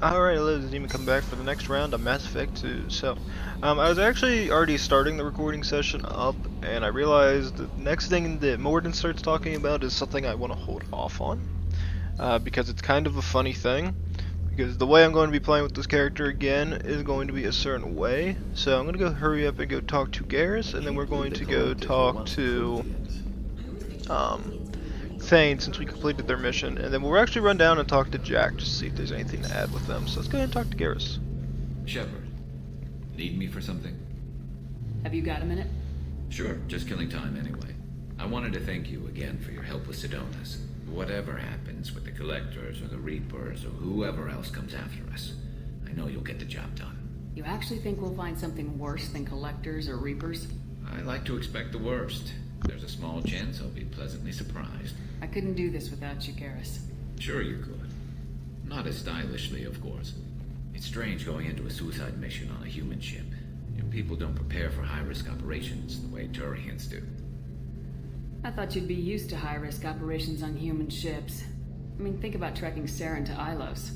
Alright, hello, this is Demon coming back for the next round of Mass Effect 2. I was actually already starting the recording session up, and I realized the next thing that Morden starts talking about is something I want to hold off on, because it's kind of a funny thing, because the way I'm going to be playing with this character again is going to be a certain way. So I'm going to go hurry up and go talk to Garrus, and then we're going to go talk to Thane, since we completed their mission, and then we'll actually run down and talk to Jack just to see if there's anything to add with them. So let's go ahead and talk to Garrus. Shepard, need me for something? Have you got a minute? Sure, just killing time anyway. I wanted to thank you again for your help with Sidonis. Whatever happens with the Collectors or the Reapers or whoever else comes after us, I know you'll get the job done. You actually think we'll find something worse than Collectors or Reapers? I like to expect the worst. There's a small chance I'll be pleasantly surprised. I couldn't do this without you, Garrus. Sure you could. Not as stylishly, of course. It's strange going into a suicide mission on a human ship. People don't prepare for high-risk operations the way Turians do. I thought you'd be used to high-risk operations on human ships. I mean, think about trekking Saren to Ilos.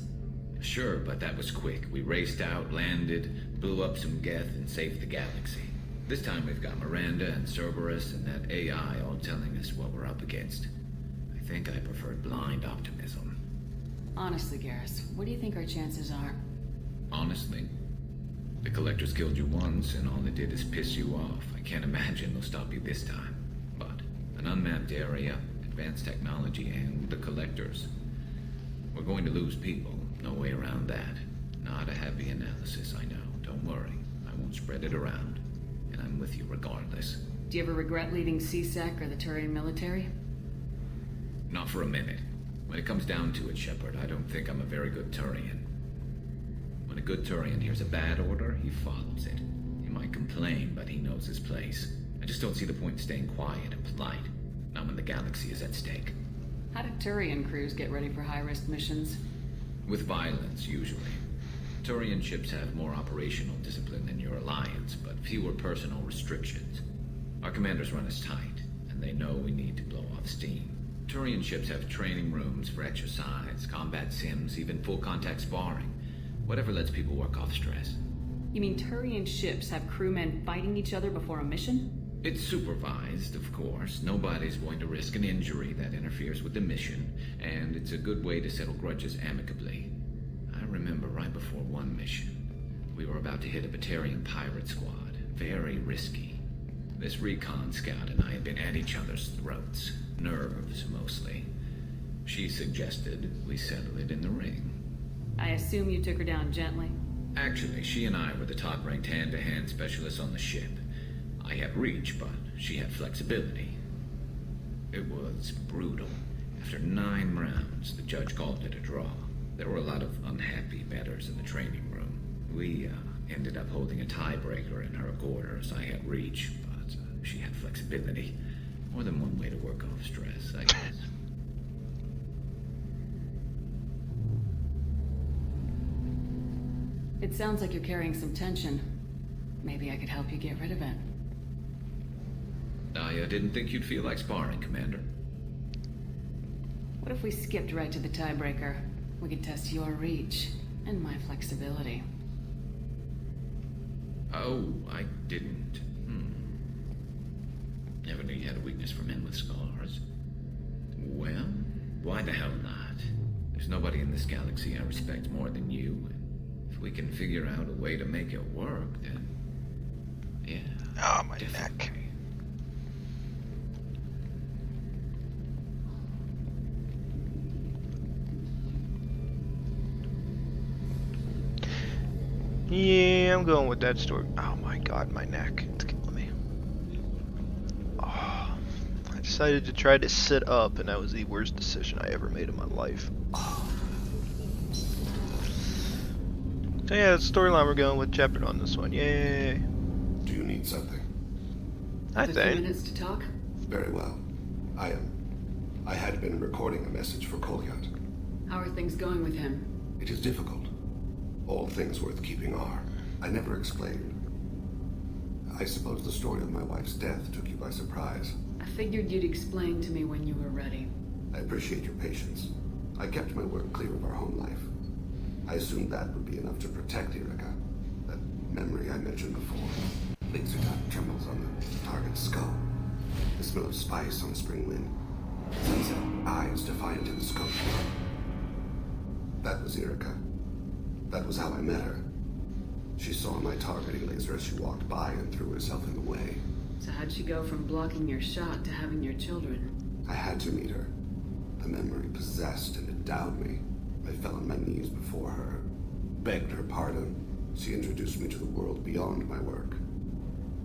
Sure, but that was quick. We raced out, landed, blew up some Geth, and saved the galaxy. This time we've got Miranda and Cerberus and that AI all telling us what we're up against. I think I preferred blind optimism. Honestly, Garrus, what do you think our chances are? Honestly, the Collectors killed you once, and all they did is piss you off. I can't imagine they'll stop you this time. But an unmapped area, advanced technology, and the Collectors. We're going to lose people. No way around that. Not a happy analysis, I know. Don't worry. I won't spread it around. And I'm with you regardless. Do you ever regret leaving CSEC or the Turian military? Not for a minute. When it comes down to it, Shepard, I don't think I'm a very good Turian. When a good Turian hears a bad order, he follows it. He might complain, but he knows his place. I just don't see the point in staying quiet and polite. Not when the galaxy is at stake. How do Turian crews get ready for high-risk missions? With violence, usually. Turian ships have more operational discipline than your alliance, but fewer personal restrictions. Our commanders run us tight, and they know we need to blow off steam. Turian ships have training rooms for exercise, combat sims, even full-contact sparring. Whatever lets people work off stress. You mean Turian ships have crewmen fighting each other before a mission? It's supervised, of course. Nobody's going to risk an injury that interferes with the mission, and it's a good way to settle grudges amicably. I remember right before one mission, we were about to hit a Batarian pirate squad. Very risky. This recon scout and I had been at each other's throats. Nerves, mostly. She suggested we settle it in the ring. I assume you took her down gently? Actually, she and I were the top-ranked hand-to-hand specialists on the ship. I had reach, but she had flexibility. It was brutal. After 9 rounds, the judge called it a draw. There were a lot of unhappy bettors in the training room. We ended up holding a tiebreaker in her quarters. I had reach, but she had flexibility. More than one way to work off stress, I guess. It sounds like you're carrying some tension. Maybe I could help you get rid of it. I didn't think you'd feel like sparring, Commander. What if we skipped right to the tiebreaker? We could test your reach and my flexibility. Oh, I didn't. Never knew you had a weakness for men with scars. Well, why the hell not? There's nobody in this galaxy I respect more than you. If we can figure out a way to make it work, then... yeah. Ah, my definitely. neck. Yeah, I'm going with that story. Oh my god, my neck. It's killing me. Oh, I decided to try to sit up, and that was the worst decision I ever made in my life. Oh. So yeah, the storyline we're going with Shepard on this one. Yay. Do you need something? Hi, Have a few Thane. minutes to talk? Very well. I had been recording a message for Kolyat. How are things going with him? It is difficult. All things worth keeping are. I never explained. I suppose the story of my wife's death took you by surprise. I figured you'd explain to me when you were ready. I appreciate your patience. I kept my work clear of our home life. I assumed that would be enough to protect Erica. That memory I mentioned before. Laser dot trembles on the target's skull. The smell of spice on a spring wind. Sunset eyes defiant in the scope. That was Erica. That was how I met her. She saw my targeting laser as she walked by and threw herself in the way. So how'd she go from blocking your shot to having your children? I had to meet her. The memory possessed and endowed me. I fell on my knees before her, begged her pardon. She introduced me to the world beyond my work.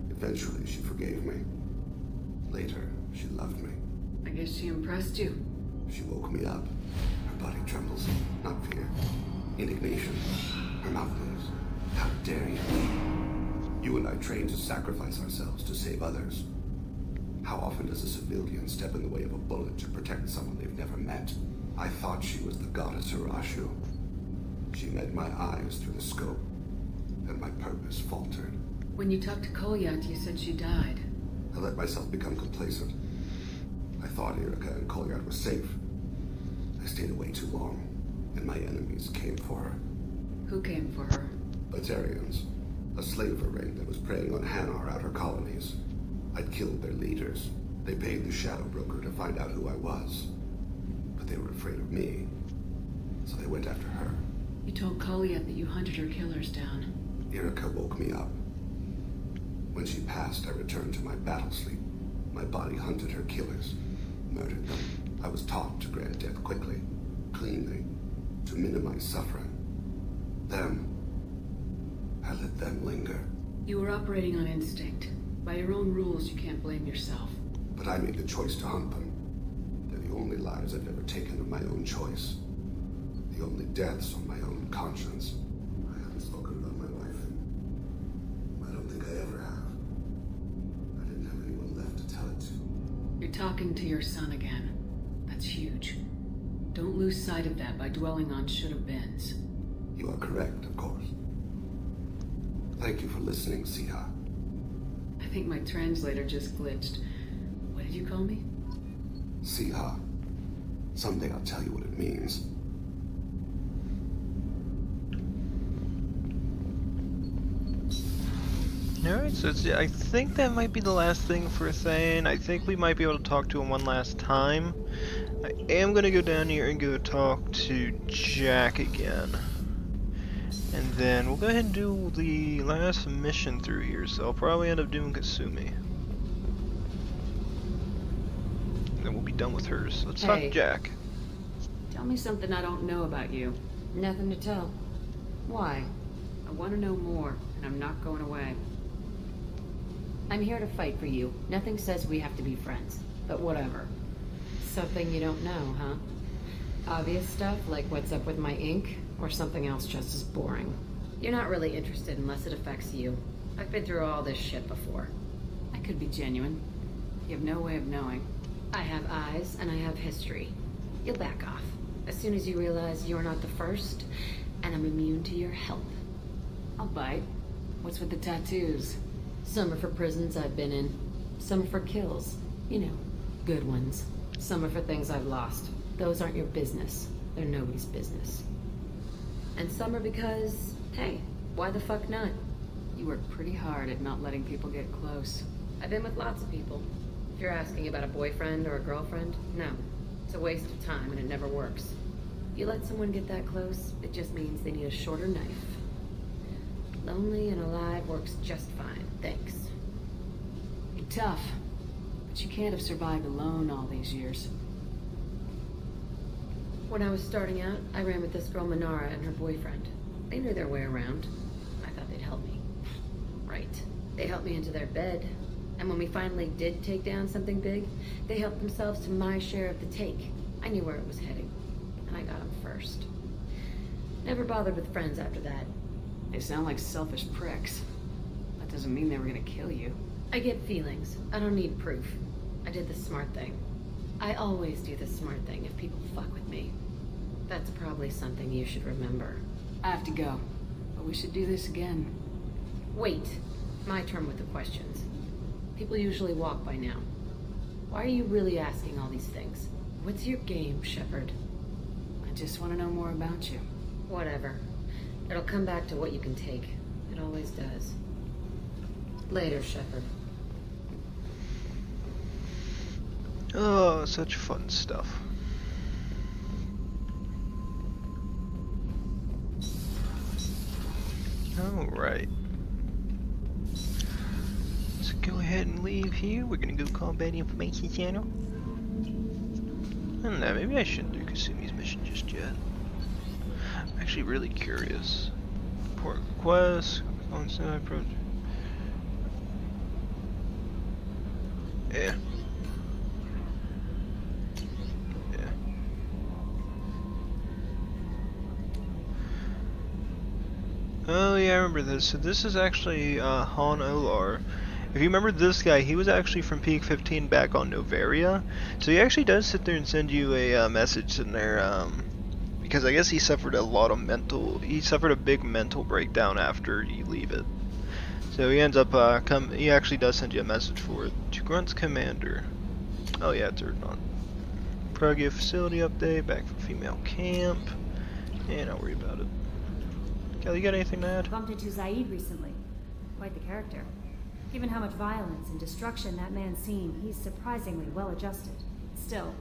Eventually, she forgave me. Later, she loved me. I guess she impressed you. She woke me up. Her body trembles, not fear. Indignation. Her mouth moves. How dare you? You and I trained to sacrifice ourselves to save others. How often does a civilian step in the way of a bullet to protect someone they've never met? I thought she was the goddess Hirashu. She met my eyes through the scope, and my purpose faltered. When you talked to Kolyat, you said she died. I let myself become complacent. I thought Erica and Kolyat were safe. I stayed away too long, and my enemies came for her. Who came for her? Batarians, a slaver ring that was preying on Hanar outer colonies. I'd killed their leaders. They paid the shadow broker to find out who I was. But they were afraid of me, so they went after her. You told Kolyat that you hunted her killers down. Erica woke me up. When she passed, I returned to my battle sleep. My body hunted her killers, murdered them. I was taught to grant death quickly, cleanly, to minimize suffering. Them, I let them linger. You were operating on instinct. By your own rules, you can't blame yourself. But I made the choice to hunt them. They're the only lives I've ever taken of my own choice. The only deaths on my own conscience. I haven't spoken about my wife, and I don't think I ever have. I didn't have anyone left to tell it to. You're talking to your son again. That's huge. Don't lose sight of that by dwelling on should-have-beens. You are correct, of course. Thank you for listening, Siha. I think my translator just glitched. What did you call me? Siha. Someday I'll tell you what it means. Alright, so I think that might be the last thing for Thane. I think we might be able to talk to him one last time. I am going to go down here and go talk to Jack again. And then we'll go ahead and do the last mission through here, so I'll probably end up doing Kasumi. And then we'll be done with hers. Let's talk to Jack. Tell me something I don't know about you. Nothing to tell. Why? I want to know more, and I'm not going away. I'm here to fight for you. Nothing says we have to be friends, but whatever. Something you don't know, huh? Obvious stuff, like what's up with my ink, or something else just as boring? You're not really interested unless it affects you. I've been through all this shit before. I could be genuine. You have no way of knowing. I have eyes, and I have history. You'll back off. As soon as you realize you're not the first, and I'm immune to your help. I'll bite. What's with the tattoos? Some are for prisons I've been in. Some are for kills. You know, good ones. Some are for things I've lost. Those aren't your business. They're nobody's business. And some are because, hey, why the fuck not? You work pretty hard at not letting people get close. I've been with lots of people. If you're asking about a boyfriend or a girlfriend, no. It's a waste of time and it never works. You let someone get that close, it just means they need a shorter knife. Lonely and alive works just fine, thanks. You're tough, but you can't have survived alone all these years. When I was starting out, I ran with this girl Minara and her boyfriend. They knew their way around. I thought they'd help me. Right. They helped me into their bed. And when we finally did take down something big, they helped themselves to my share of the take. I knew where it was heading. And I got them first. Never bothered with friends after that. They sound like selfish pricks. That doesn't mean they were gonna kill you. I get feelings. I don't need proof. I did the smart thing. I always do the smart thing if people fuck with me. That's probably something you should remember. I have to go, but we should do this again. Wait. My turn with the questions. People usually walk by now. Why are you really asking all these things? What's your game, Shepard? I just want to know more about you. Whatever. It'll come back to what you can take. It always does. Later, Shepard. Oh, such fun stuff. Alright. Let's go ahead and leave here. We're gonna go Combat Information Channel. I don't know, maybe I shouldn't do Kasumi's mission just yet. I'm actually really curious. Report request, on-site project. Yeah. Oh yeah, I remember this. So this is actually Han Olar. If you remember this guy, he was actually from Peak 15 back on Novaria. So he actually does sit there and send you a message in there, because I guess he suffered he suffered a big mental breakdown after you leave it. So he ends up, he actually does send you a message for it. To Grunt's Commander. Oh yeah, it's turned on. Pragia facility update, back from female camp. Yeah, don't worry about it. Kelly, you got anything to add? Bumped into Zaid recently. Quite the character. Given how much violence and destruction that man's seen, he's surprisingly well adjusted. Still,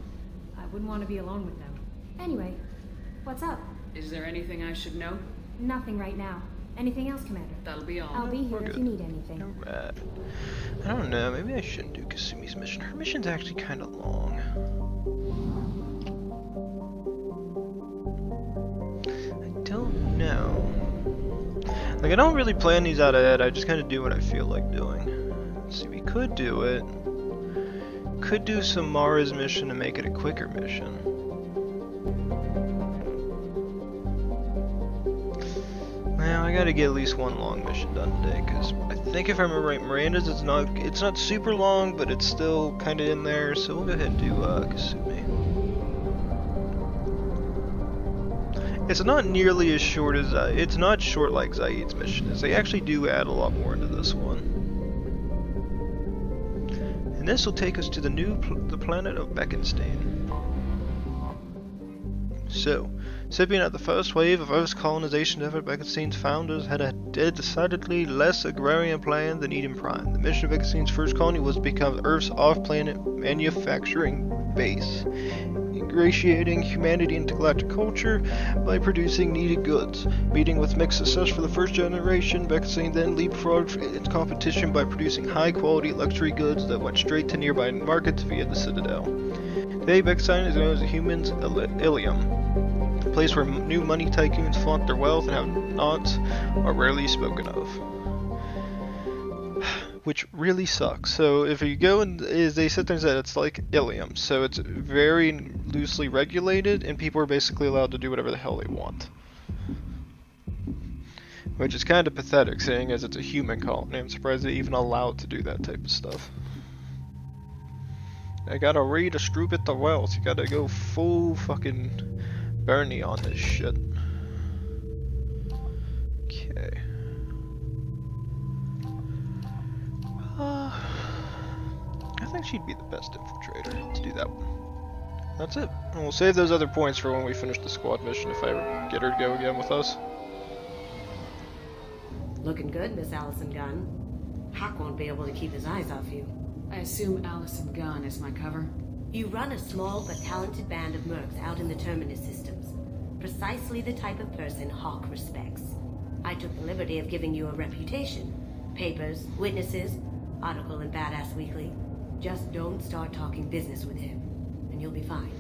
I wouldn't want to be alone with them. Anyway, what's up? Is there anything I should know? Nothing right now. Anything else, Commander? That'll be all. I'll be here We're if good. you need anything. Alright. I don't know, maybe I shouldn't do Kasumi's mission. Her mission's actually kind of long. I don't know. Like, I don't really plan these out ahead, I just kind of do what I feel like doing. Let's see, we could do it. Could do Samara's mission and make it a quicker mission. Now, I gotta get at least one long mission done today, because I think if I remember right, Miranda's it's not super long, but it's still kind of in there, so we'll go ahead and do Kasumi. It's not nearly as short as, it's not short like Zaid's mission is. They actually do add a lot more into this one. And this will take us to the planet of Beckenstein. So, sipping at the first wave of Earth's colonization effort, Beckenstein's founders had a decidedly less agrarian plan than Eden Prime. The mission of Beckenstein's first colony was to become Earth's off-planet manufacturing base, ingratiating humanity into galactic culture by producing needed goods. Meeting with mixed success for the first generation, Beckenstein then leapfrogged its competition by producing high-quality luxury goods that went straight to nearby markets via the Citadel. Today, Beckenstein is known as the Human's Ilium, a place where new money tycoons flaunt their wealth and have-nots are rarely spoken of. Which really sucks. So if you go and they sit there and say it's like Ilium, so it's very loosely regulated and people are basically allowed to do whatever the hell they want. Which is kind of pathetic, seeing as it's a human colony. I'm surprised they even allow it to do that type of stuff. I gotta redistribute the wealth. You gotta go full fucking Bernie on this shit. Okay. I think she'd be the best infiltrator. Let's do that one. That's it. And we'll save those other points for when we finish the squad mission if I ever get her to go again with us. Looking good, Miss Allison Gunn. Hawk won't be able to keep his eyes off you. I assume Allison Gunn is my cover. You run a small but talented band of mercs out in the Terminus systems. Precisely the type of person Hawk respects. I took the liberty of giving you a reputation. Papers, witnesses, article in Badass Weekly. Just don't start talking business with him, and you'll be fine.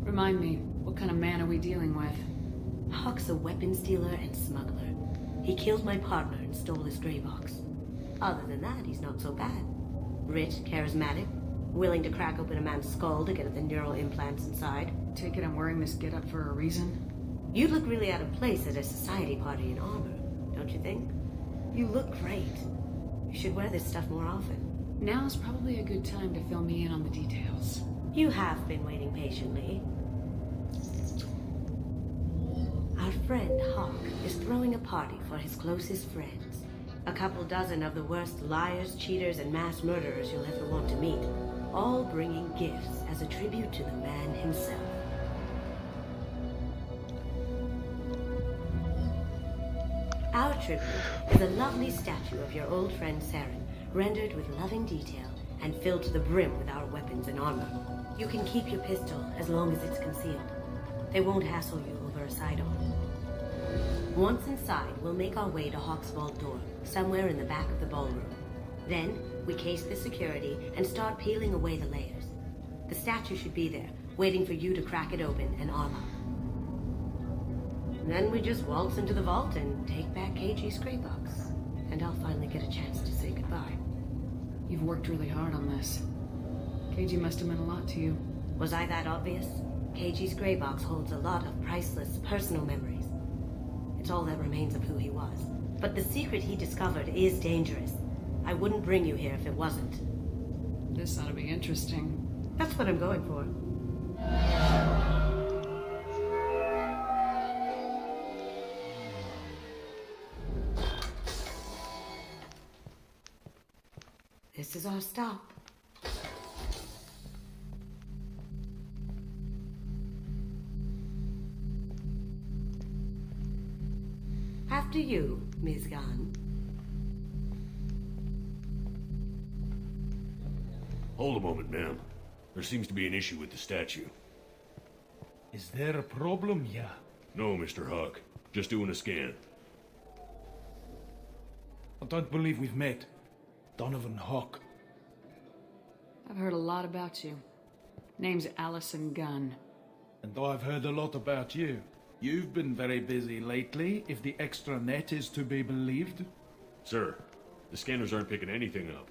Remind me, what kind of man are we dealing with? Hawk's a weapons dealer and smuggler. He killed my partner and stole his gray box. Other than that, he's not so bad. Rich, charismatic, willing to crack open a man's skull to get at the neural implants inside. Take it I'm wearing this getup for a reason? You'd look really out of place at a society party in armor, don't you think? You look great. You should wear this stuff more often. Now's probably a good time to fill me in on the details. You have been waiting patiently. Our friend Hawk is throwing a party for his closest friends. A couple dozen of the worst liars, cheaters, and mass murderers you'll ever want to meet. All bringing gifts as a tribute to the man himself. Our tribute is a lovely statue of your old friend Saren, rendered with loving detail and filled to the brim with our weapons and armor. You can keep your pistol as long as it's concealed. They won't hassle you over a sidearm. Once inside, we'll make our way to Hawk's vault door, somewhere in the back of the ballroom. Then, we case the security and start peeling away the layers. The statue should be there, waiting for you to crack it open and arm up. Then we just waltz into the vault and take back KG's gray box. And I'll finally get a chance to say goodbye. You've worked really hard on this. KG must have meant a lot to you. Was I that obvious? KG's gray box holds a lot of priceless personal memories. It's all that remains of who he was. But the secret he discovered is dangerous. I wouldn't bring you here if it wasn't. This ought to be interesting. That's what I'm going for. This is our stop. After you, Ms. Gunn. Hold a moment, ma'am. There seems to be an issue with the statue. Is there a problem here? No, Mr. Huck. Just doing a scan. I don't believe we've met. Donovan Hawk. I've heard a lot about you. Name's Allison Gunn. And I've heard a lot about you. You've been very busy lately, if the extra net is to be believed. Sir, the scanners aren't picking anything up.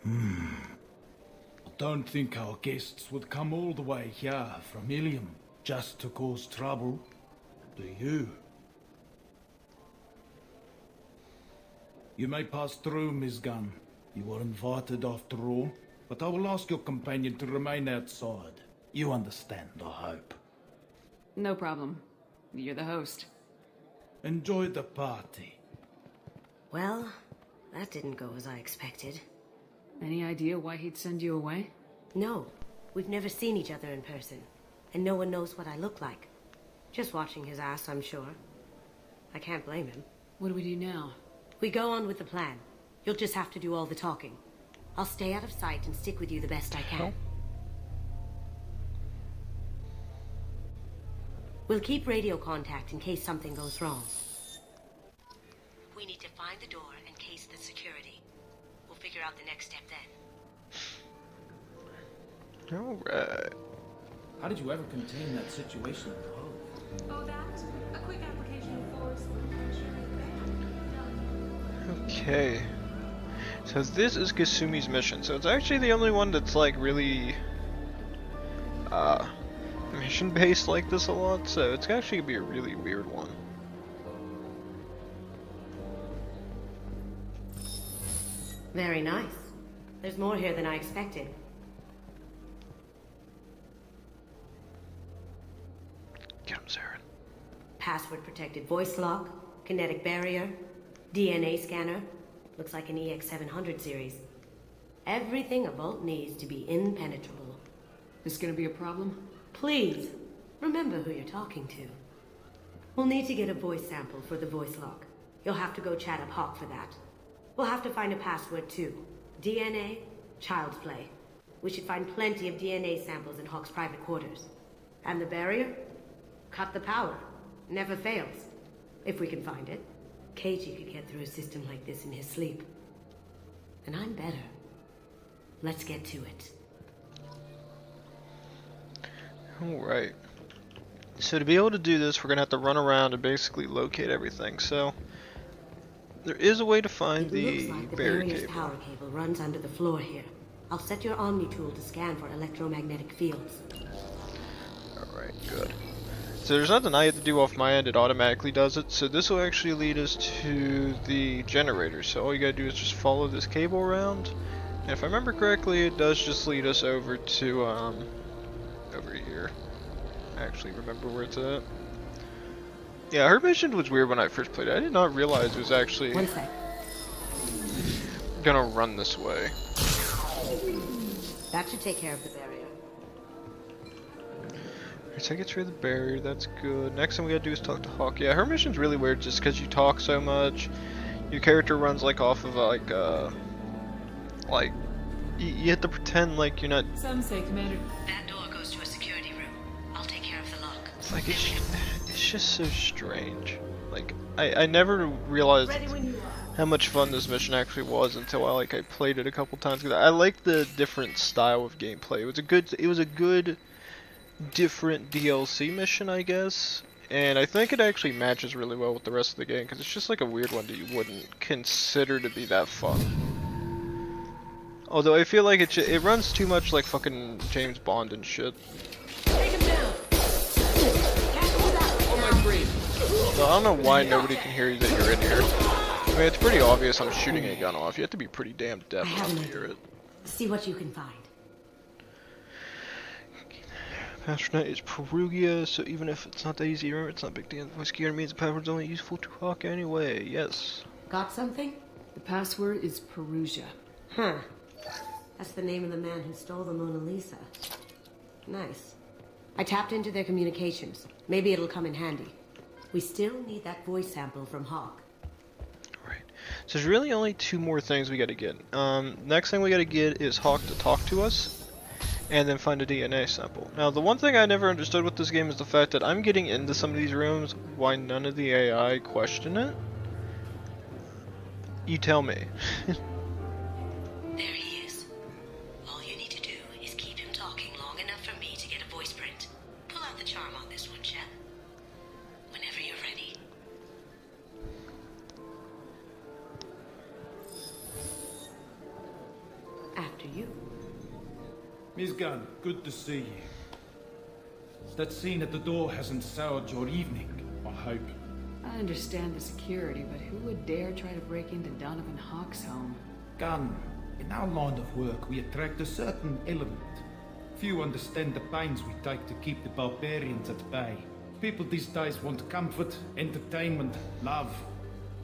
I don't think our guests would come all the way here from Ilium just to cause trouble. Do you? You may pass through, Miss Gunn. You were invited after all, but I will ask your companion to remain outside. You understand, I hope. No problem. You're the host. Enjoy the party. Well, that didn't go as I expected. Any idea why he'd send you away? No, we've never seen each other in person, and no one knows what I look like. Just watching his ass, I'm sure. I can't blame him. What do we do now? We go on with the plan. You'll just have to do all the talking. I'll stay out of sight and stick with you the best I can. We'll keep radio contact in case something goes wrong. We need to find the door and case the security. We'll figure out the next step then. Alright. How did you ever contain that situation? Oh, that? A quick application of force. Okay. So this is Kasumi's mission. So it's actually the only one that's like really mission based like this a lot, so it's actually gonna be a really weird one. Very nice. There's more here than I expected. Get him, Saren. Password protected voice lock, kinetic barrier, DNA scanner. Looks like an EX700 series. Everything a vault needs to be impenetrable. This gonna be a problem? Please, remember who you're talking to. We'll need to get a voice sample for the voice lock. You'll have to go chat up Hawk for that. We'll have to find a password too. DNA, child's play. We should find plenty of DNA samples in Hawk's private quarters. And the barrier? Cut the power. Never fails. If we can find it. KG could get through a system like this in his sleep. And I'm better. Let's get to it. Alright. So to be able to do this, we're gonna have to run around and basically locate everything. So there is a way to find It looks like the barrier barrier's cable. power cable runs under the floor here. I'll set your Omni tool to scan for electromagnetic fields. Alright, good. So there's nothing I have to do off my end, it automatically does it. So this will actually lead us to the generator. So all you gotta do is just follow this cable around. And if I remember correctly, it does just lead us over to, over here. I actually remember where it's at. Yeah, her mission was weird when I first played it. I did not realize it was actually One sec. gonna run this way. That should take care of the barrier. Take it through the barrier, that's good. Next thing we gotta do is talk to Hawk. Yeah, her mission's really weird just because you talk so much. Your character runs like off of like you have to pretend like you're not. Some say, Commander. That door goes to a security room. I'll take care of the lock. It's like it's just so strange. Like I never realized how much fun this mission actually was until I played it a couple times. Cause I like the different style of gameplay. It was a good different DLC mission, I guess. And I think it actually matches really well with the rest of the game because it's just like a weird one that you wouldn't consider to be that fun. Although I feel like it runs too much like fucking James Bond and shit. Take him down. On my brain. So I don't know why nobody can hear you that you're in here. I mean, it's pretty obvious I'm shooting a gun off. You have to be pretty damn deaf not to hear it. See what you can find. Astronaut is Perugia, so even if it's not that easy to remember, it's not a big deal. The whiskey means the password's only useful to Hawk anyway. Yes. Got something? The password is Perugia. Huh. That's the name of the man who stole the Mona Lisa. Nice. I tapped into their communications. Maybe it'll come in handy. We still need that voice sample from Hawk. Right. So there's really only two more things we gotta get. Next thing we gotta get is Hawk to talk to us, and then find a DNA sample. Now, the one thing I never understood with this game is the fact that I'm getting into some of these rooms, why none of the AI question it? You tell me. There he is. All you need to do is keep him talking long enough for me to get a voice print. Pull out the charm on this one, Shep. Whenever you're ready. After you. Miss Gunn, good to see you. That scene at the door hasn't soured your evening, I hope. I understand the security, but who would dare try to break into Donovan Hawk's home? Gunn, in our line of work, we attract a certain element. Few understand the pains we take to keep the barbarians at bay. People these days want comfort, entertainment, love.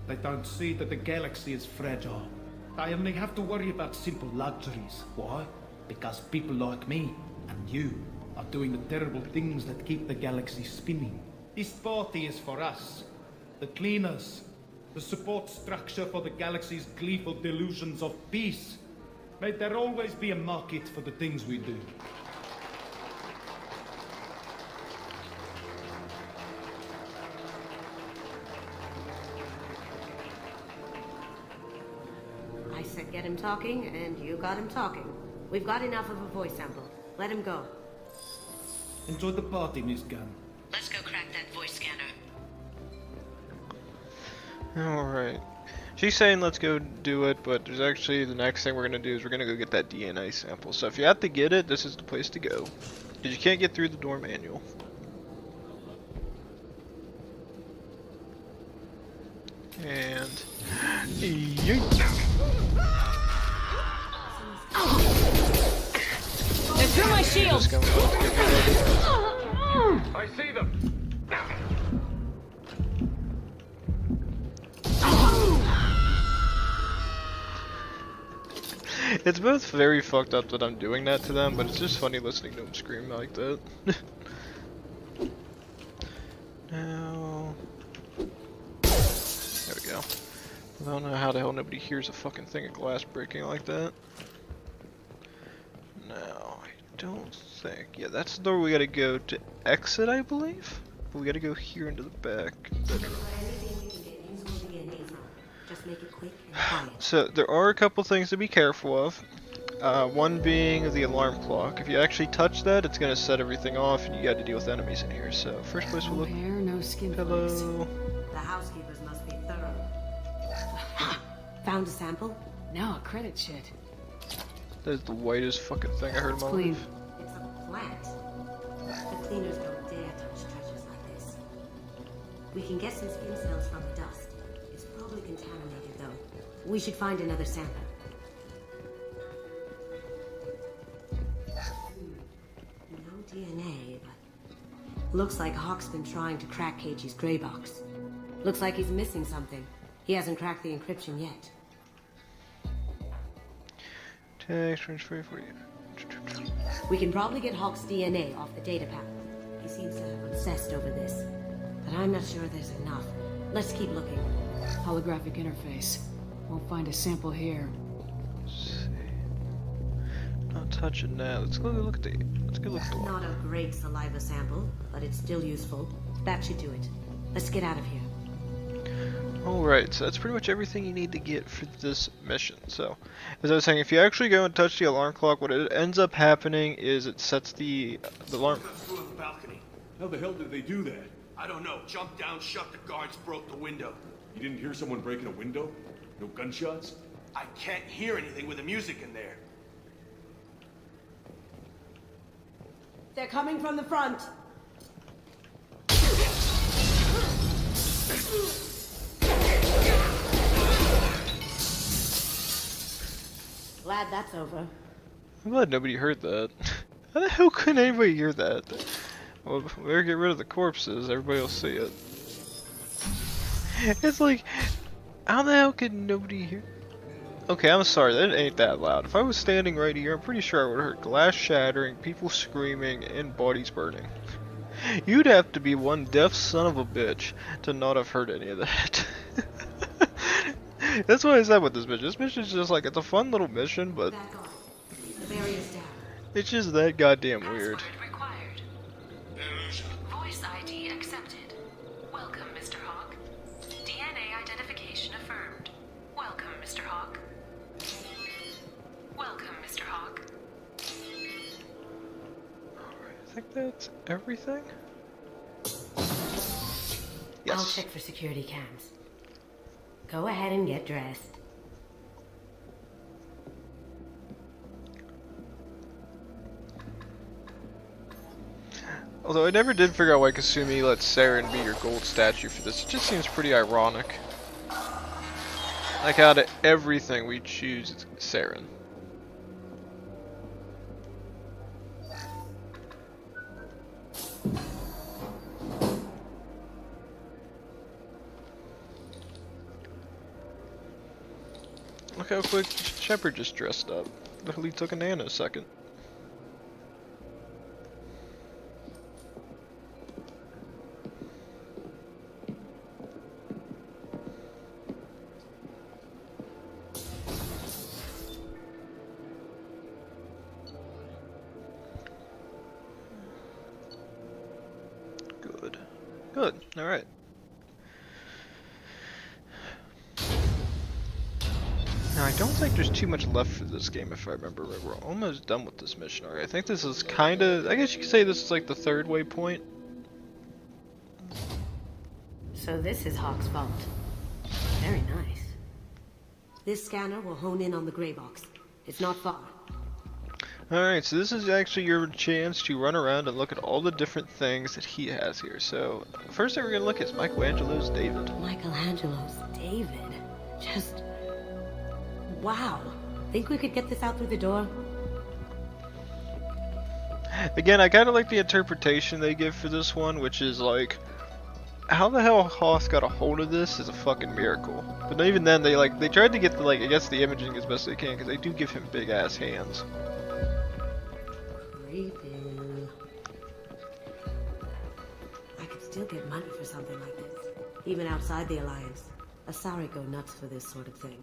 They don't see that the galaxy is fragile. They only have to worry about simple luxuries. Why? Because people like me and you are doing the terrible things that keep the galaxy spinning. This party is for us, the cleaners, the support structure for the galaxy's gleeful delusions of peace. May there always be a market for the things we do. I said get him talking, and you got him talking. We've got enough of a voice sample. Let him go. Enjoy the party, Miss Gunn. Let's go crack that voice scanner. Alright. She's saying let's go do it, but there's actually the next thing we're gonna do is we're gonna go get that DNA sample. So if you have to get it, this is the place to go. Because you can't get through the door manual. And... They're through my shield! I see them. It's both very fucked up that I'm doing that to them, but it's just funny listening to them scream like that. Now... There we go. I don't know how the hell nobody hears a fucking thing of glass breaking like that. Now, I don't think... Yeah, that's the door we gotta go to exit, I believe? But we gotta go here into the back bedroom. Just make it quick and quiet. So, there are a couple things to be careful of. One being the alarm clock. If you actually touch that, it's gonna set everything off and you gotta deal with enemies in here. So, first place we'll No look... hair, no skin. Hello... The housekeepers must be thorough. Found a sample? No, credit shit. That is the whitest fucking thing I heard in my Clean. life. It's a plant. The cleaners don't dare touch treasures like this. We can get some skin cells from the dust. It's probably contaminated, though. We should find another sample. No DNA, but... Looks like Hawk's been trying to crack Keiji's gray box. Looks like he's missing something. He hasn't cracked the encryption yet. Text transfer for you. We can probably get Hawk's DNA off the data pad. He seems to have obsessed over this. But I'm not sure there's enough. Let's keep looking. Holographic interface. Won't find a sample here. Let's see. Not touching that. Let's go look at the. Let's go look at the one. Not a great saliva sample, but it's still useful. That should do it. Let's get out of here. Alright, so that's pretty much everything you need to get for this mission. So, as I was saying, if you actually go and touch the alarm clock, what it ends up happening is it sets the alarm. Through the balcony. How the hell did they do that? I don't know. Jumped down, shut the guards, broke the window. You didn't hear someone breaking a window? No gunshots? I can't hear anything with the music in there. They're coming from the front. Glad that's over. I'm glad nobody heard that. How the hell couldn't anybody hear that? Well, we better get rid of the corpses, everybody will see it. It's like, how the hell could nobody hear? Okay, I'm sorry, that ain't that loud. If I was standing right here, I'm pretty sure I would have heard glass shattering, people screaming, and bodies burning. You'd have to be one deaf son of a bitch to not have heard any of that. That's what I said with this mission. This mission is just like, it's a fun little mission, but Back on. The barrier's down. it's just that goddamn weird. Password required. Voice ID accepted. Welcome, Mr. Hawk. DNA identification affirmed. Welcome, Mr. Hawk. Welcome, Mr. Hawk. I think that's everything? I'll Yes. check for security cams. Go ahead and get dressed. Although I never did figure out why Kasumi lets Saren be your gold statue for this. It just seems pretty ironic. Like out of everything we choose, it's Saren. Look how quick Shepard just dressed up. Literally took a nanosecond. Good. Good. Alright. Now, I don't think there's too much left for this game, if I remember right. We're almost done with this mission already. I think this is kinda, I guess you could say this is like the third waypoint. So this is Hawk's vault. Very nice. This scanner will hone in on the gray box. It's not far. Alright, so this is actually your chance to run around and look at all the different things that he has here. So, first thing we're gonna look at is Michelangelo's David. Michelangelo's David. Just... wow. Think we could get this out through the door? Again, I kinda like the interpretation they give for this one, which is like, how the hell Hoth got a hold of this is a fucking miracle. But even then, they tried to get the, I guess the imaging as best they can, because they do give him big ass hands. Creepy. I could still get money for something like this. Even outside the Alliance. Asari go nuts for this sort of thing.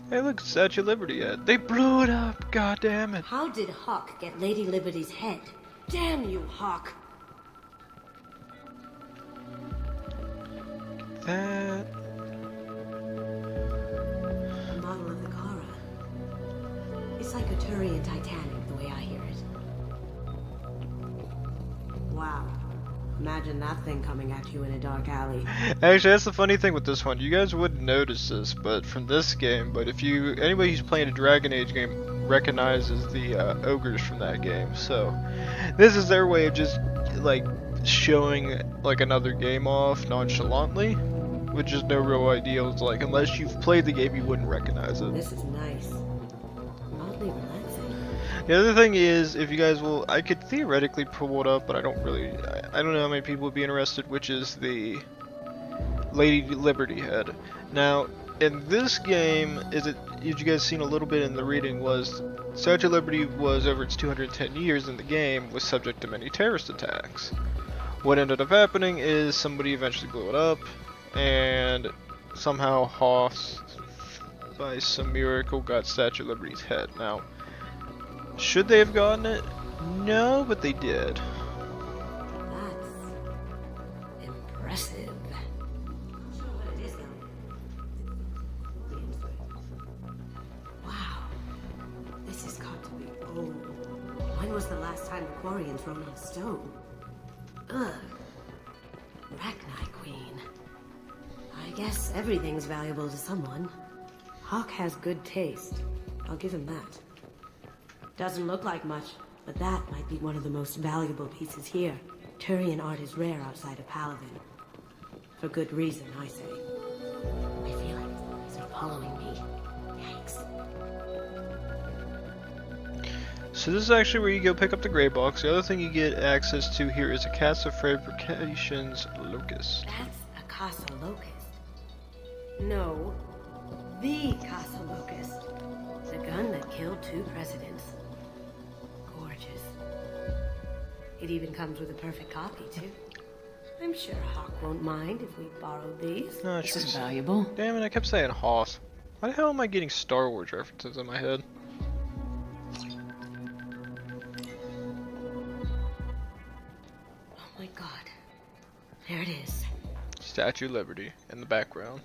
Hey look, Statue of Liberty at. They blew it up, god damn it. How did Hawk get Lady Liberty's head? Damn you, Hawk! That... A model of the Kara. It's like a Turian Titanic, the way I hear it. Wow. Imagine that thing coming at you in a dark alley. Actually, that's the funny thing with this one. You guys wouldn't notice this, but from this game, but if you, anybody who's playing a Dragon Age game recognizes the ogres from that game. So, this is their way of just, like, showing, like, another game off nonchalantly, with just no real idea. It's like, unless you've played the game, you wouldn't recognize it. This is nice. Oddly relaxing. The other thing is, if you guys will, I could theoretically pull it up, but I don't really, I don't know how many people would be interested, which is the Lady Liberty head. Now, in this game, as you guys seen a little bit in the reading, was Statue of Liberty was over its 210 years in the game was subject to many terrorist attacks. What ended up happening is somebody eventually blew it up, and somehow Hoss, by some miracle, got Statue of Liberty's head. Now, should they have gotten it? No, but they did. That's impressive. Wow. This has got to be old. When was the last time the Quarians wrote on stone? Ugh. Rachni Queen. I guess everything's valuable to someone. Hawk has good taste. I'll give him that. Doesn't look like much, but that might be one of the most valuable pieces here. Turian art is rare outside of Paladin. For good reason, I say. I feel like he's following me. Yikes. So this is actually where you go pick up the gray box. The other thing you get access to here is a Casa Fabrications Locust. That's a Casa Locust. No, the Casa Locust. The gun that killed 2 presidents. Gorgeous. It even comes with a perfect copy, too. I'm sure Hawk won't mind if we borrowed these. No, This is valuable. Damn it, I kept saying Hoss. Why the hell am I getting Star Wars references in my head? Oh my god. There it is. Statue of Liberty in the background.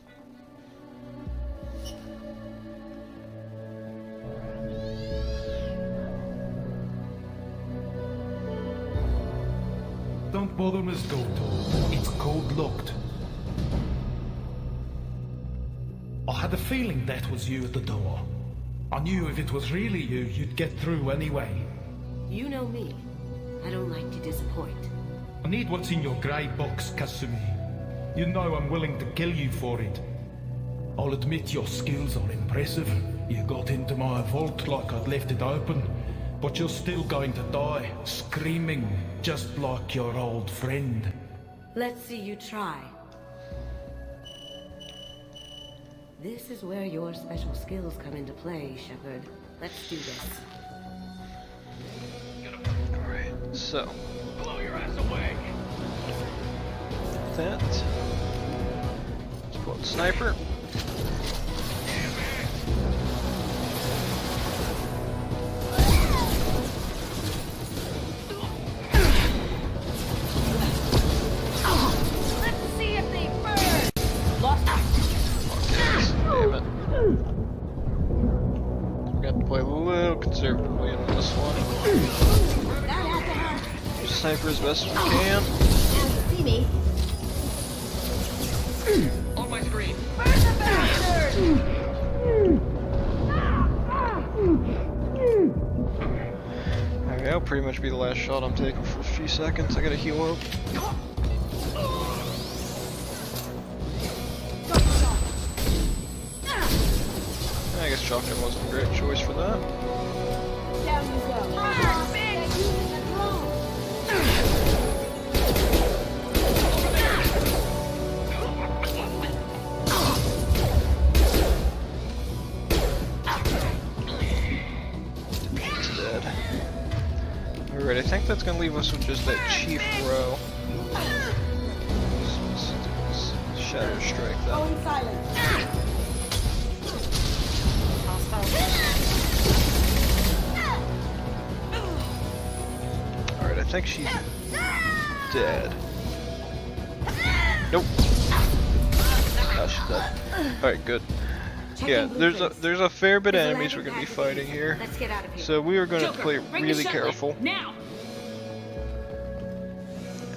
Don't bother, Miss Goto. It's code locked. I had a feeling that was you at the door. I knew if it was really you, you'd get through anyway. You know me. I don't like to disappoint. I need what's in your grey box, Kasumi. You know I'm willing to kill you for it. I'll admit your skills are impressive. You got into my vault like I'd left it open. But you're still going to die, screaming, just like your old friend. Let's see you try. This is where your special skills come into play, Shepard. Let's do this. Alright, so. Blow your ass away! That. Let's pull out the sniper. Conservatively in this one. Use the sniper as best as we can. See me. On my screen! Okay, that'll pretty much be the last shot I'm taking for a few seconds. I gotta heal up. I guess shotgun wasn't a great choice for that. Down you go. It's dead. Alright, I think that's gonna leave us with just that chief row. Shadow strike that. Going silent. Alright, I think she's dead. Nope. Oh, she's dead. Alright, good. Yeah, there's a fair bit of enemies we're gonna be fighting here. Let's get out of here. So we are gonna play really careful. Now.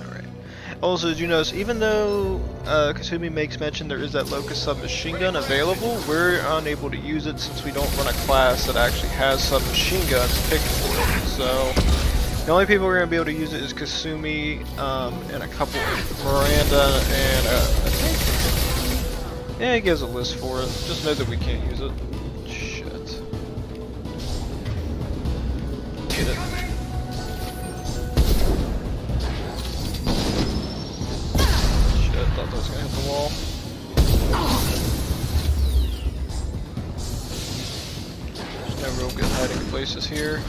Alright. Also, as you notice, even though Kasumi makes mention there is that Locust submachine gun available, we're unable to use it since we don't run a class that actually has submachine guns picked for it. So the only people we're gonna be able to use it is Kasumi, and a couple of Miranda, and I think yeah, he gives a list for it. Just know that we can't use it. Shit. Get it. Shit, thought that was gonna hit the wall. place is here.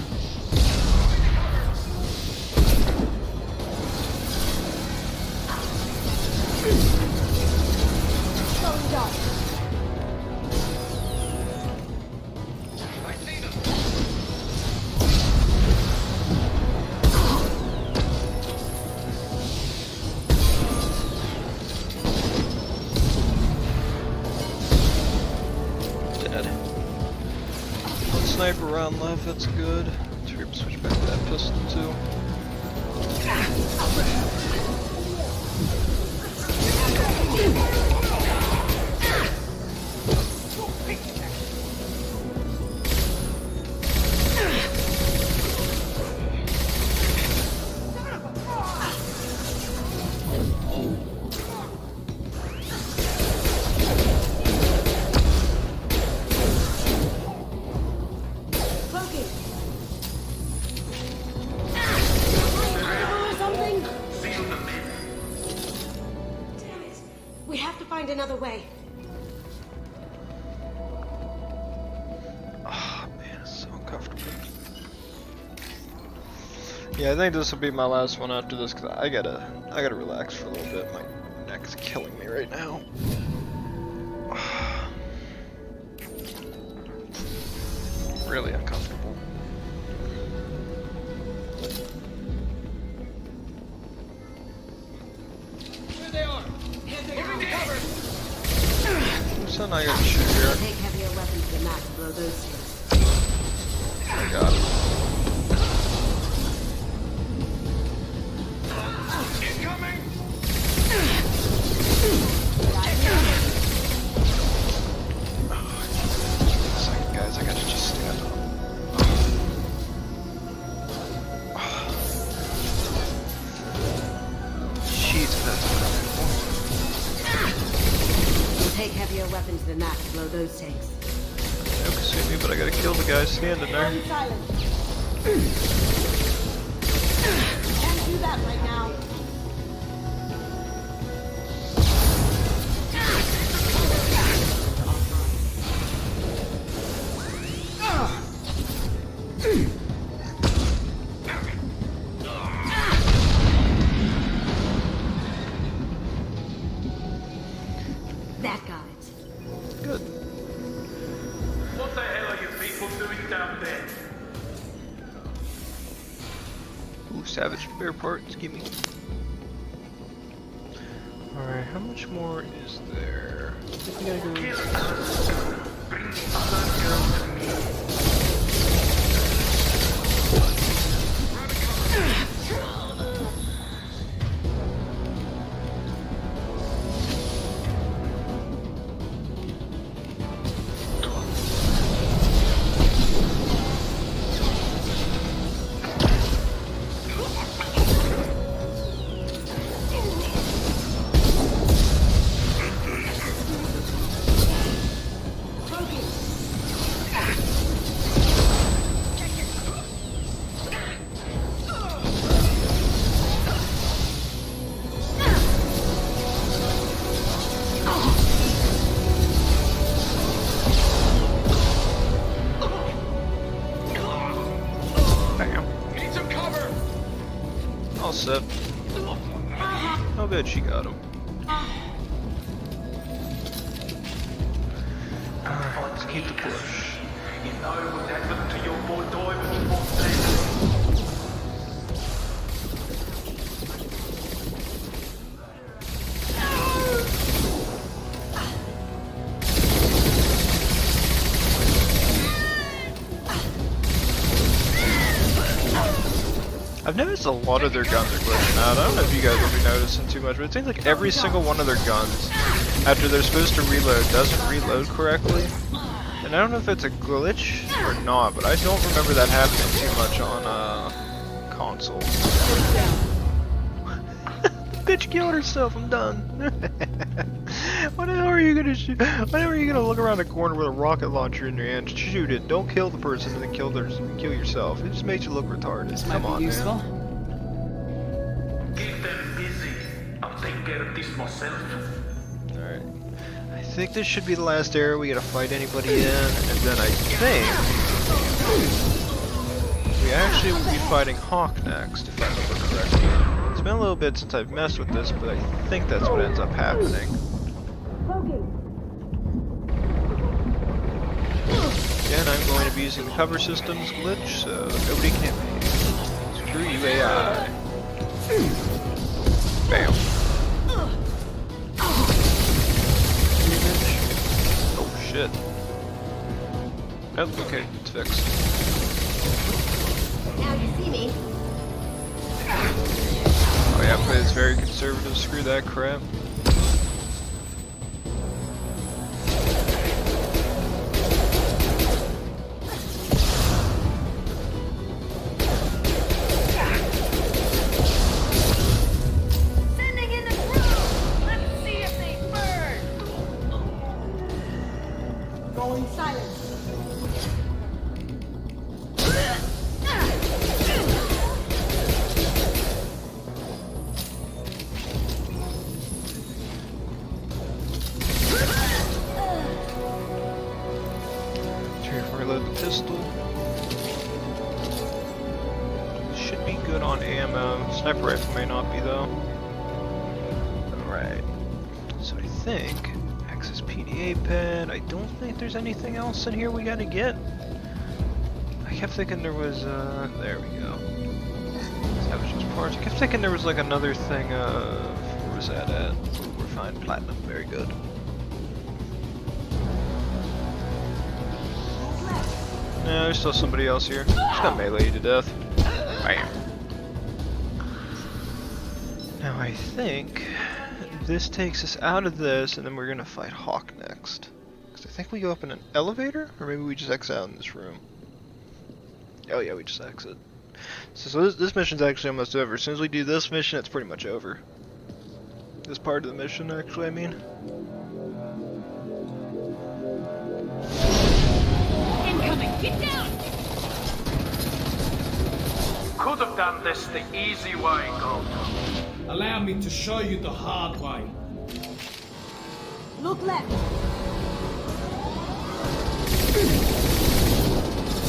Dead. One sniper round left, that's good. Troops switch back to that pistol too. We have to find another way. Oh man, it's so uncomfortable. Yeah, I think this will be my last one after this because I gotta relax for a little bit. My neck's killing me right now. Really uncomfortable. Here they are. Moving to cover. So now I gotta shoot here. Take heavier weapons than that to blow those things. I got it. Incoming. Second, guys, I gotta just stand up. Jeez, that's uncomfortable. Take heavier weapons than that to blow those tanks. No Kasumi, but I gotta kill the guy standing there. Silent. Can't do that right now. That got it. Good. What the hell are you people doing down there? Ooh, savage spare parts, gimme. Alright, how much more is there? I think we gotta go. Bring the other girl to me. Need some cover. All set. Oh good, she got him. Alright, let's keep the push. You know what happened to your boy Diamond was I've noticed a lot of their guns are glitching out. I don't know if you guys will be noticing too much, but it seems like every single one of their guns, after they're supposed to reload, doesn't reload correctly. And I don't know if it's a glitch or not, but I don't remember that happening too much on console. Bitch killed herself, I'm done. What the hell are you gonna shoot? Why are you gonna look around the corner with a rocket launcher in your hand? Shoot it. Don't kill the person and then kill yourself. It just makes you look retarded. This Come might on, be useful. man. Keep them busy. I'll take care of this myself. Alright. I think this should be the last area we gotta fight anybody in, and then I think we actually will be fighting Hawk next, if I remember correctly. It's been a little bit since I've messed with this, but I think that's what ends up happening. Again, I'm going to be using the cover systems glitch, so nobody can hit me. Screw you, AI. Bam. Oh shit. Oh, okay, it's fixed. Now you see me. Oh yeah, but it's very conservative, screw that crap. Sending in the crew. Let's see if they burn. Going silent. Reload the pistol. Should be good on ammo. Sniper rifle may not be though. Alright. So I think access PDA pen. I don't think there's anything else in here we gotta get. I kept thinking there was there we go. That was just parts. I kept thinking there was like another thing where was that at? Refined platinum, very good. Yeah, there's still somebody else here. Just got meleeed to death. Bam. Now I think this takes us out of this, and then we're gonna fight Hawk next. Cause I think we go up in an elevator, or maybe we just exit out in this room. Oh yeah, we just exit. So this mission's actually almost over. As soon as we do this mission, it's pretty much over. This part of the mission, actually, I mean. Get down! Could have done this the easy way, Gold. Allow me to show you the hard way. Look left.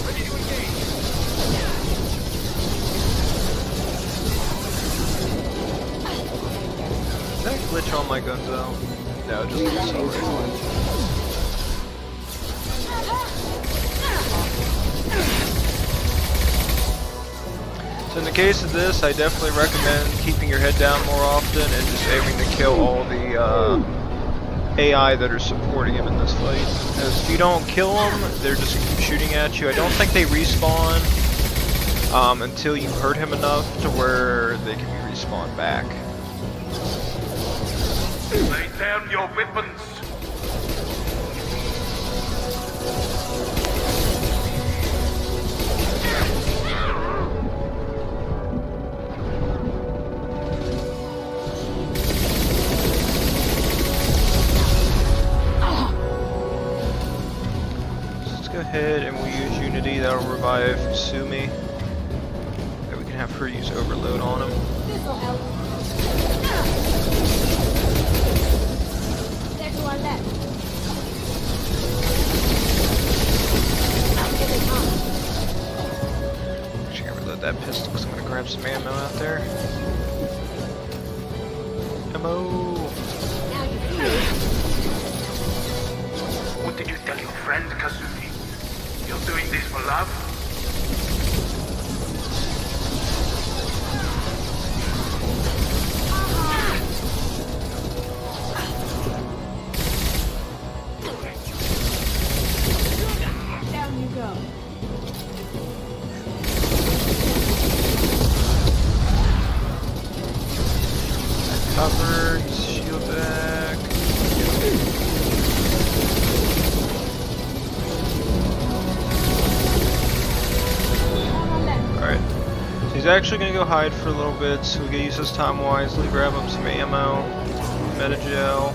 Ready to engage. Did that glitch all my guns out? No, just the assault rifle. So in the case of this, I definitely recommend keeping your head down more often and just aiming to kill all the AI that are supporting him in this fight. Because if you don't kill them, they're just shooting at you. I don't think they respawn until you hurt him enough to where they can be respawned back. Lay down your weapons. Ahead and we'll use Unity. That'll revive Kasumi. And we can have her use Overload on him. This'll help. They're to our left. Actually, gonna reload that pistol because I'm gonna grab some ammo out there. Ammo. What did you tell your friend, Kasumi? You're doing this for love? Down you go. Cover, shield back. Alright. So he's actually going to go hide for a little bit, so we can use his time wisely, grab him some ammo, metagel.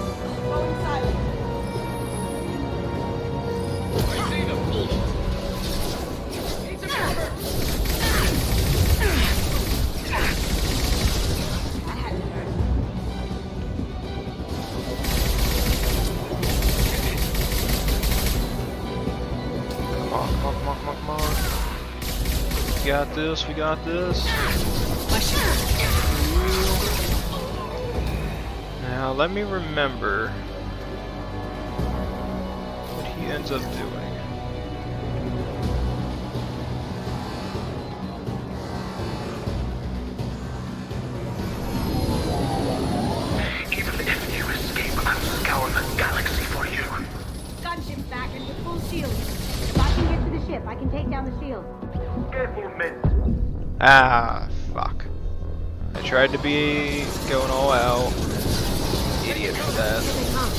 Come on. We got this, we got this. Now let me remember what he ends up doing. Even if you escape, I'll scour the galaxy for you. Gunship back and with full shield. If I can get to the ship, I can take down the shield. Careful, men. Ah, fuck. I tried to be going all out. Idiot for that. Here they come.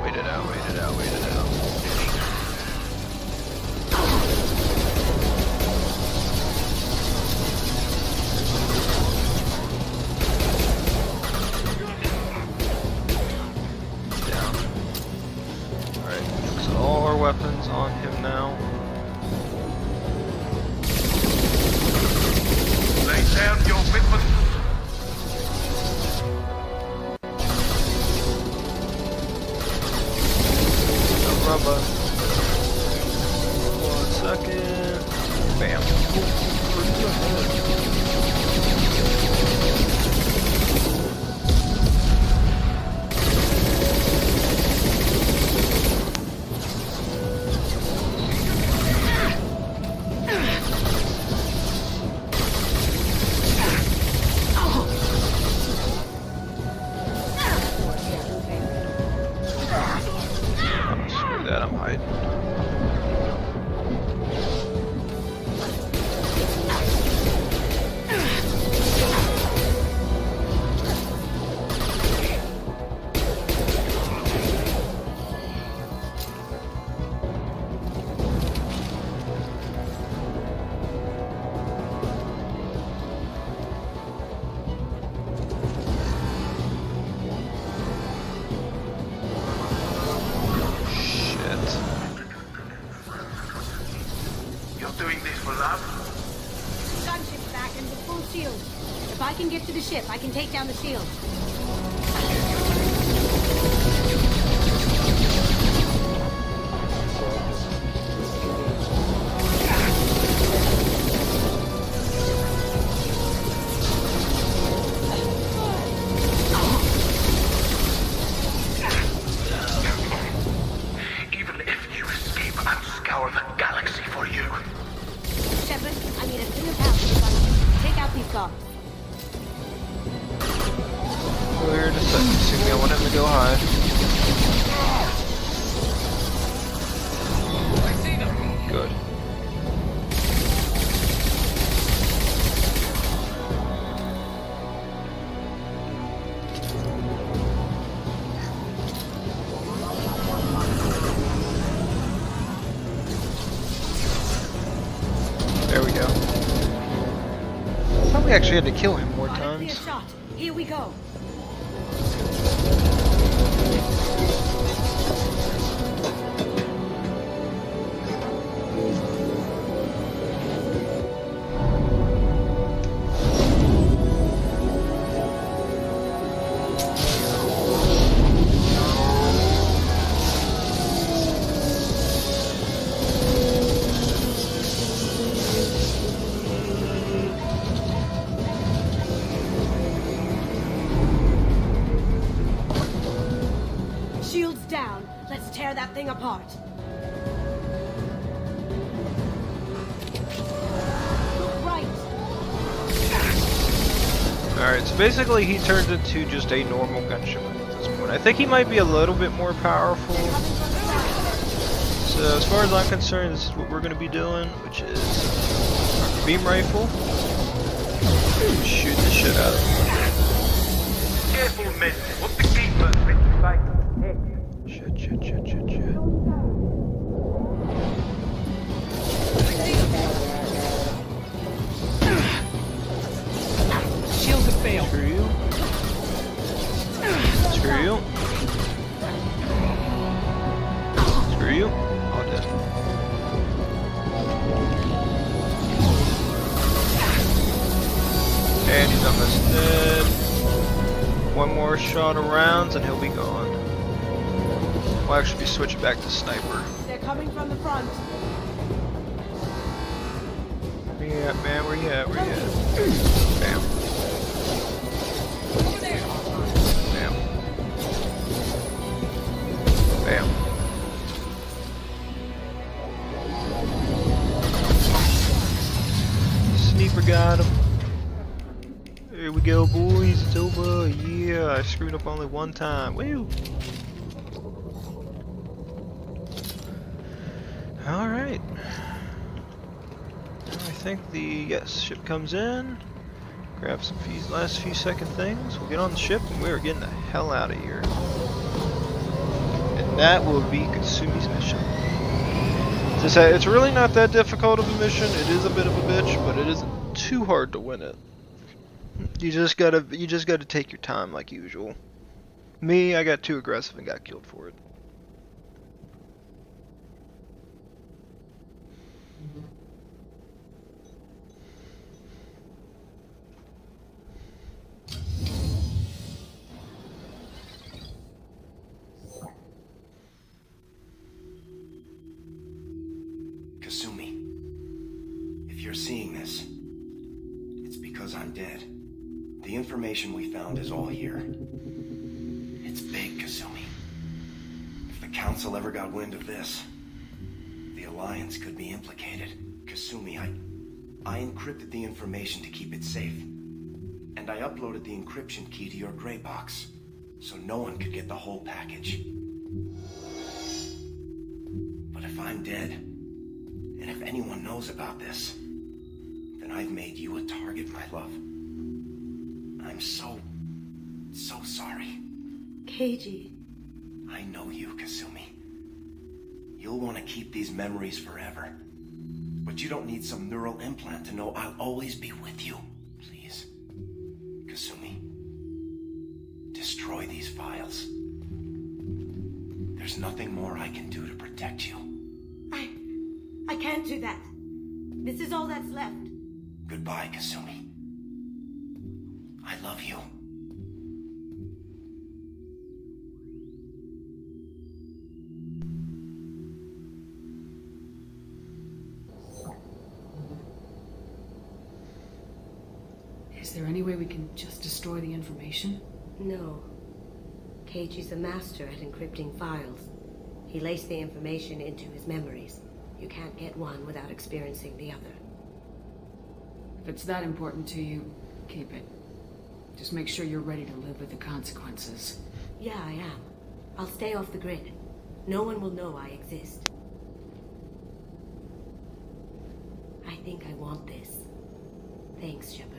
Wait it out, wait it out, wait it out. Down. Alright, fix all our weapons on him now. Lay down your weapons. Rubber. 1 second. Bam. Screw that, I'm hiding. You're doing this for love? Gunship back and with full shield. If I can get to the ship, I can take down the shield. Even if you escape, I'll scour the galaxy for you. Shepard, I need a clear path to the gunship. Take out these guards. Clear to second. See, I want him to go high. Good. There we go. I thought we actually had to kill him more Got a clear times. shot. Here we go. Shields down. Let's tear that thing apart. Look right. Alright, so basically he turns into just a normal gunship at this point. I think he might be a little bit more powerful. So as far as I'm concerned, this is what we're going to be doing, which is our beam rifle. Shoot the shit out of him. Careful, men. What the keeper fits like heck. Shit, shit, shit, shit, shit. Shields have failed. Screw you. Screw you. Screw you. All dead. And he's almost dead. One more shot of rounds and he'll be gone. We'll actually be switching back to sniper. They're coming from the front. Where you at, man? Where you at? Where you at? Bam. Over there. Bam. Bam. Sniper got him. Here we go, boys. It's over. Yeah, I screwed up only one time. Woo! Alright. I think the ship comes in. Grab some last few second things. We'll get on the ship and we're getting the hell out of here. And that will be Kasumi's mission. As I said, it's really not that difficult of a mission. It is a bit of a bitch, but it isn't too hard to win it. You just gotta take your time like usual. Me, I got too aggressive and got killed for it. Kasumi, if you're seeing this, it's because I'm dead. The information we found is all here. It's big, Kasumi. If the Council ever got wind of this, the Alliance could be implicated. Kasumi, I encrypted the information to keep it safe. And I uploaded the encryption key to your gray box, so no one could get the whole package. But if I'm dead, and if anyone knows about this, then I've made you a target, my love. I'm so sorry. Keiji. I know you, Kasumi. You'll want to keep these memories forever. But you don't need some neural implant to know I'll always be with you. Please, Kasumi, destroy these files. There's nothing more I can do to protect you. I can't do that. This is all that's left. Goodbye, Kasumi. I love you. Is there any way we can just destroy the information? No. Keiichi's a master at encrypting files. He laced the information into his memories. You can't get one without experiencing the other. If it's that important to you, keep it. Just make sure you're ready to live with the consequences. Yeah, I am. I'll stay off the grid. No one will know I exist. I think I want this. Thanks, Shepard.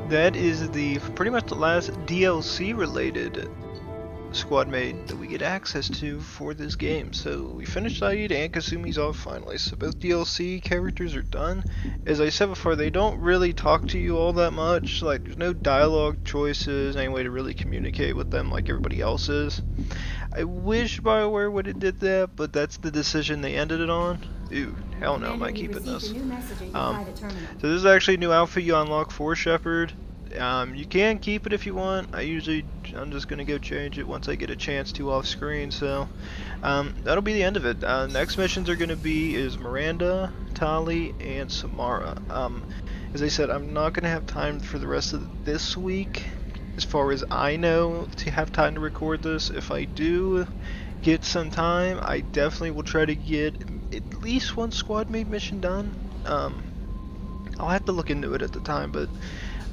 That is pretty much the last DLC related squad mate that we get access to for this game. So we finished Saeed and Kasumi's off finally. So both DLC characters are done. As I said before, they don't really talk to you all that much. Like, there's no dialogue choices, any way to really communicate with them like everybody else is. I wish BioWare would have did that, but that's the decision they ended it on. Ooh, hell no, I'm not keeping this. So this is actually a new outfit you unlock for Shepard. You can keep it if you want. I'm just gonna go change it once I get a chance to off screen. So that'll be the end of it. Next missions are gonna be Miranda, Tali, and Samara. As I said, I'm not gonna have time for the rest of this week, as far as I know, to have time to record this. If I do get some time, I definitely will try to get at least one squad mate mission done. I'll have to look into it at the time, but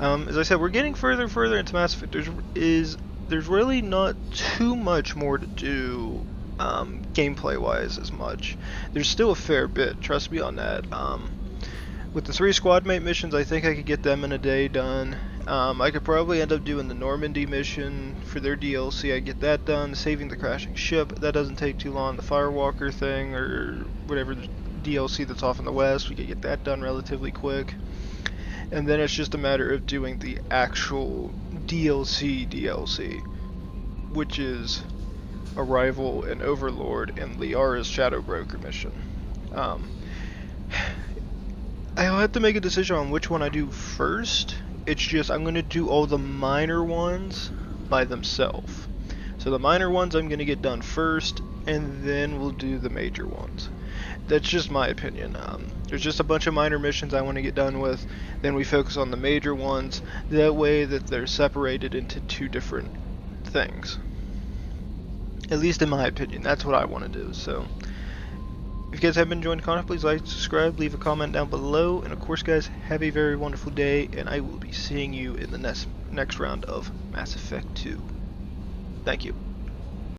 as I said, we're getting further and further into Mass Effect. There's really not too much more to do gameplay wise as much. There's still a fair bit, trust me on that. With the 3 squad mate missions, I think I could get them in a day done. I could probably end up doing the Normandy mission for their DLC. I get that done. Saving the crashing ship, that doesn't take too long. The Firewalker thing, or whatever DLC that's off in the West. We could get that done relatively quick. And then it's just a matter of doing the actual DLC, which is Arrival and Overlord and Liara's Shadow Broker mission. I'll have to make a decision on which one I do first. It's just I'm going to do all the minor ones by themselves. So the minor ones I'm going to get done first, and then we'll do the major ones. That's just my opinion. There's just a bunch of minor missions I want to get done with, then we focus on the major ones, that way that they're separated into two different things. At least in my opinion, that's what I want to do. So if you guys have been enjoying the content, please like, subscribe, leave a comment down below, and of course guys, have a very wonderful day, and I will be seeing you in the next round of Mass Effect 2. Thank you.